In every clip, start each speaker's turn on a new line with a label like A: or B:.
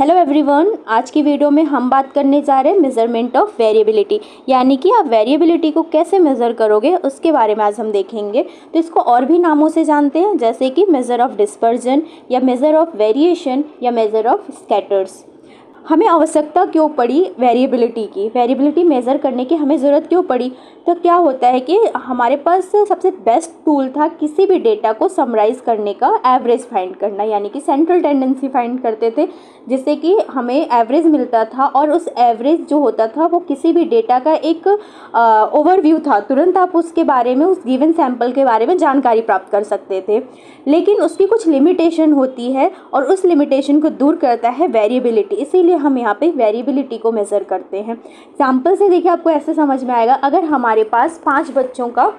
A: Hello everyone, आज की video में हम बात करने जा रहे हैं मेज़रमेंट ऑफ वेरिएबिलिटी, यानी कि आप वेरिएबिलिटी को कैसे मेज़र करोगे उसके बारे में आज हम देखेंगे। तो इसको और भी नामों से जानते हैं, जैसे कि मेज़र ऑफ डिस्पर्जन या मेज़र ऑफ वेरिएशन या मेज़र ऑफ स्कैटर्स। हमें आवश्यकता क्यों पड़ी वेरिएबिलिटी मेज़र करने की हमें ज़रूरत क्यों पड़ी? तो क्या होता है कि हमारे पास सबसे बेस्ट टूल था किसी भी डेटा को समराइज़ करने का एवरेज फाइंड करना, यानी कि सेंट्रल टेंडेंसी फाइंड करते थे, जिससे कि हमें एवरेज मिलता था और उस एवरेज जो होता था वो किसी भी डेटा का एक ओवरव्यू था। तुरंत आप उसके बारे में, उस गिवन सैंपल के बारे में जानकारी प्राप्त कर सकते थे। लेकिन उसकी कुछ लिमिटेशन होती है और उस लिमिटेशन को दूर करता है वेरिएबिलिटी, इसीलिए हम यहाँ पे वेरिएबिलिटी को मेज़र करते हैं। एग्जाम्पल से देखिए, आपको ऐसे समझ में आएगा। अगर हमारे पास 5 बच्चों का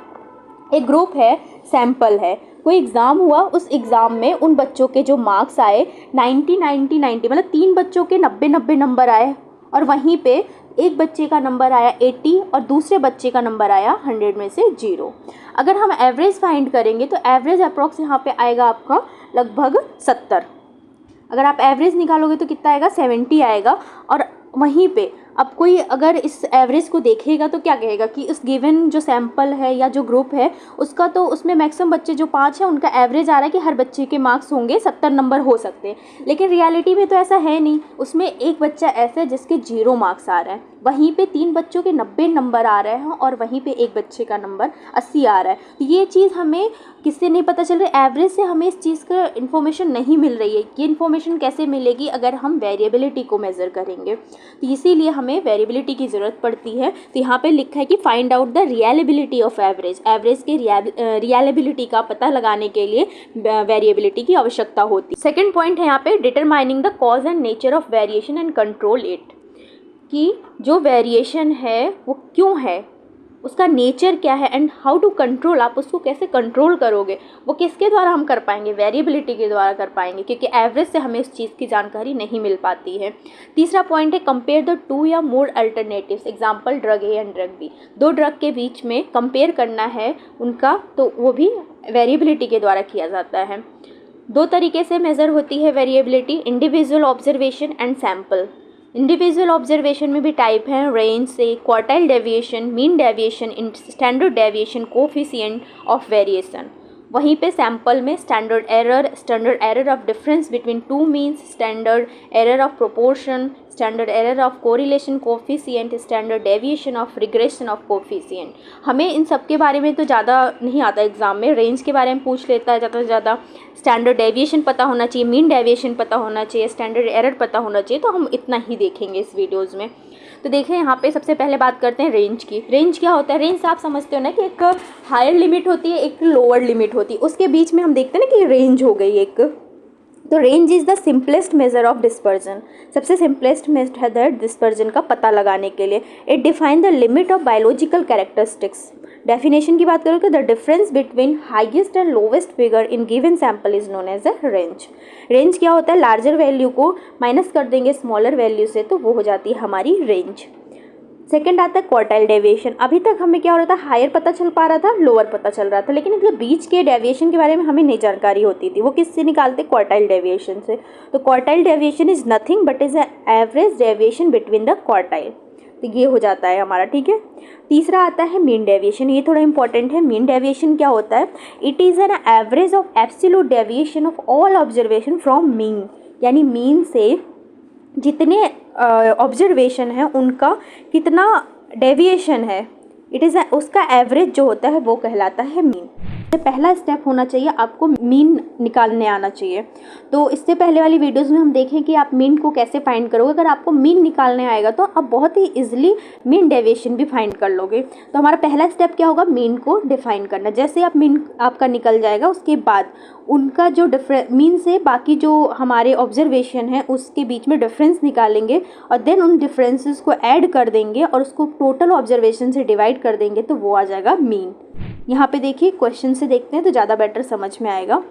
A: एक ग्रुप है, सैंपल है, कोई एग्ज़ाम हुआ, उस एग्ज़ाम में उन बच्चों के जो मार्क्स आए 90 मतलब 3 बच्चों के 90 नंबर आए, और वहीं पे एक बच्चे का नंबर आया 80 और दूसरे बच्चे का नंबर आया 100 में से 0। अगर हम एवरेज फाइंड करेंगे तो एवरेज अप्रॉक्स यहाँ पे आएगा आपका लगभग 70। अगर आप एवरेज निकालोगे तो कितना आएगा, 70 आएगा। और वहीं पे अब कोई अगर इस एवरेज को देखेगा तो क्या कहेगा कि उस गिवन जो सैंपल है या जो ग्रुप है उसका, तो उसमें मैक्सिमम बच्चे जो 5 हैं उनका एवरेज आ रहा है कि हर बच्चे के मार्क्स होंगे 70 नंबर हो सकते हैं। लेकिन रियलिटी में तो ऐसा है नहीं, उसमें एक बच्चा ऐसा है जिसके 0 मार्क्स आ रहा है, वहीं पे 3 बच्चों के 90 नंबर आ रहे हैं और वहीं पे एक बच्चे का नंबर 80 आ रहा है। तो ये चीज़ हमें किससे नहीं पता चल रही, एवरेज से हमें इस चीज़ का इन्फॉर्मेशन नहीं मिल रही है। ये इन्फॉर्मेशन कैसे मिलेगी? अगर हम वेरिएबिलिटी को मेज़र करेंगे। तो इसीलिए हमें वेरिएबिलिटी की ज़रूरत पड़ती है। तो यहाँ पे लिखा है कि find out the reliability of average. Average के रियलिबिलिटी का पता लगाने के लिए वेरिएबिलिटी की आवश्यकता होती है। सेकेंड पॉइंट है यहाँ पे determining the cause and nature of variation and control it, कि जो वेरिएशन है वो क्यों है, उसका नेचर क्या है, एंड हाउ टू कंट्रोल, आप उसको कैसे कंट्रोल करोगे, वो किसके द्वारा हम कर पाएंगे, वेरिएबिलिटी के द्वारा कर पाएंगे, क्योंकि एवरेज से हमें उस चीज़ की जानकारी नहीं मिल पाती है। तीसरा पॉइंट है कंपेयर द 2 या more alternatives, example drug A and drug B. 2 drug के बीच में कंपेयर करना है उनका, तो वो भी वेरिएबिलिटी के द्वारा किया जाता है। 2 तरीके से मेज़र होती है variability, individual observation and sample. Individual observation में भी टाइप हैं, रेंज से, quartile deviation, mean deviation, standard deviation, coefficient of variation. वहीं पे सैंपल में standard error of difference between 2 means, standard error of proportion, standard error of correlation coefficient, standard deviation of regression of coefficient. हमें इन सब के बारे में तो ज़्यादा नहीं आता एग्जाम में, रेंज के बारे में पूछ लेता है ज़्यादा से ज़्यादा, स्टैंडर्ड डेविएशन पता होना चाहिए, मीन डेविएशन पता होना चाहिए, स्टैंडर्ड एरर पता होना चाहिए। तो हम इतना ही देखेंगे इस वीडियोज़ में। तो देखें, यहाँ पे सबसे पहले बात करते हैं रेंज की। रेंज क्या होता है? रेंज आप समझते हो ना कि एक हायर लिमिट होती है, एक लोअर लिमिट होती है, उसके बीच में हम देखते हैं ना कि रेंज हो गई एक। तो range is the simplest measure of dispersion, सबसे सिंपलेस्ट मेथड है डिस्पर्जन का पता लगाने के लिए। It define the limit of biological characteristics. Definition की बात करूँ तो the difference between highest and lowest figure in given sample is known as a range. Range क्या होता है? लार्जर वैल्यू को माइनस कर देंगे स्मॉलर वैल्यू से, तो वो हो जाती है हमारी रेंज। सेकंड आता है क्वार्टाइल डेविएशन। अभी तक हमें क्या हो रहा था, हायर पता चल पा रहा था, लोअर पता चल रहा था, लेकिन मतलब बीच के डेविएशन के बारे में हमें नहीं जानकारी होती थी। वो किससे निकालते? क्वार्टाइल डेविएशन से। तो quartile deviation is nothing but is average deviation between the quartile. तो ये हो जाता है हमारा, ठीक है। तीसरा आता है मीन डेविएशन, ये थोड़ा इंपॉर्टेंट है। मीन डेविएशन क्या होता है? It is an average of absolute deviation of all observation from mean, यानी मीन से जितने ऑब्जर्वेशन है उनका कितना डेविएशन है, इट इज़ उसका एवरेज जो होता है वो कहलाता है मीन। पहला स्टेप होना चाहिए, आपको मीन निकालने आना चाहिए। तो इससे पहले वाली वीडियोस में हम देखें कि आप मीन को कैसे फाइंड करोगे। अगर आपको मीन निकालने आएगा तो आप बहुत ही इजीली मीन डेविएशन भी फाइंड कर लोगे। तो हमारा पहला स्टेप क्या होगा? मीन को डिफाइन करना। जैसे आप मीन आपका निकल जाएगा, उसके बाद उनका जो मीन से बाकी जो हमारे ऑब्जर्वेशन है उसके बीच में डिफरेंस निकालेंगे और देन उन डिफरेंसेस को ऐड कर देंगे और उसको टोटल ऑब्जर्वेशन से डिवाइड कर देंगे, तो वो आ जाएगा मीन। यहाँ पे देखिए, क्वेश्चन से देखते हैं तो ज़्यादा बेटर समझ में आएगा।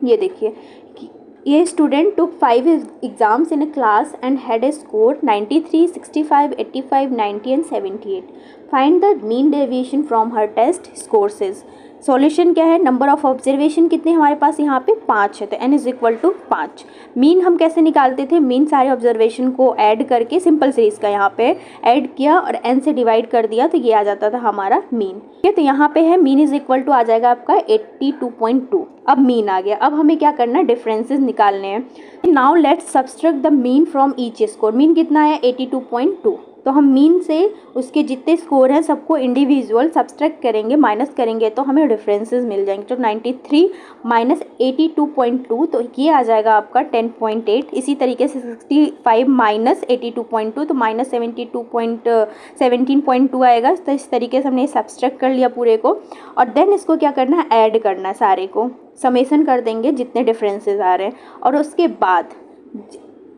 A: ये देखिए कि ये student took 5 exams in a class and had a score 93, 65, 85, 90 and 78. Find the mean deviation from her test scores. Solution क्या है, नंबर ऑफ ऑब्जर्वेशन कितने हमारे पास यहाँ पे 5 है, तो n is equal to 5। Mean हम कैसे निकालते थे, मीन सारे ऑब्जर्वेशन को ऐड करके, सिंपल सीरीज का यहाँ पे ऐड किया और n से डिवाइड कर दिया तो ये आ जाता था हमारा मीन। ठीक है, तो यहाँ पे है मीन इज इक्वल टू आ जाएगा आपका 82.2। अब मीन आ गया। अब हमें क्या करना है, डिफरेंसेस निकालने हैं। Now let's subtract the mean from each score. Mean कितना है 82.2, तो हम मीन से उसके जितने स्कोर हैं सबको इंडिविजुअल सब्सट्रैक्ट करेंगे, माइनस करेंगे तो हमें डिफरेंसेस मिल जाएंगे। तो 93 माइनस 82.2, तो ये आ जाएगा आपका 10.8। इसी तरीके से 65 माइनस 82.2 तो माइनस 17.2 आएगा। तो इस तरीके से हमने सब्सट्रैक्ट कर लिया पूरे को, और देन इसको क्या करना है, ऐड करना है, सारे को समेसन कर देंगे जितने डिफरेंसेस आ रहे हैं, और उसके बाद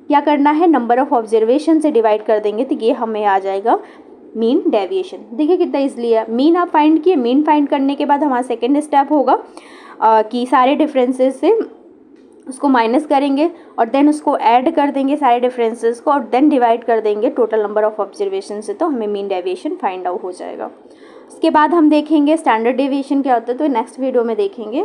A: क्या करना है, नंबर ऑफ ऑब्जर्वेशन से डिवाइड कर देंगे तो ये हमें आ जाएगा मीन डेविएशन। देखिए कितना इजली है। मीन आप फाइंड किए, मीन फाइंड करने के बाद हमारा सेकेंड स्टेप होगा कि सारे डिफरेंसेस से उसको माइनस करेंगे और देन उसको ऐड कर देंगे सारे डिफरेंसेस को, और देन डिवाइड कर देंगे टोटल नंबर ऑफ ऑब्जर्वेशन से, तो हमें मीन डेविएशन फाइंड आउट हो जाएगा। उसके बाद हम देखेंगे स्टैंडर्ड डेविएशन क्या होता है, तो नेक्स्ट वीडियो में देखेंगे।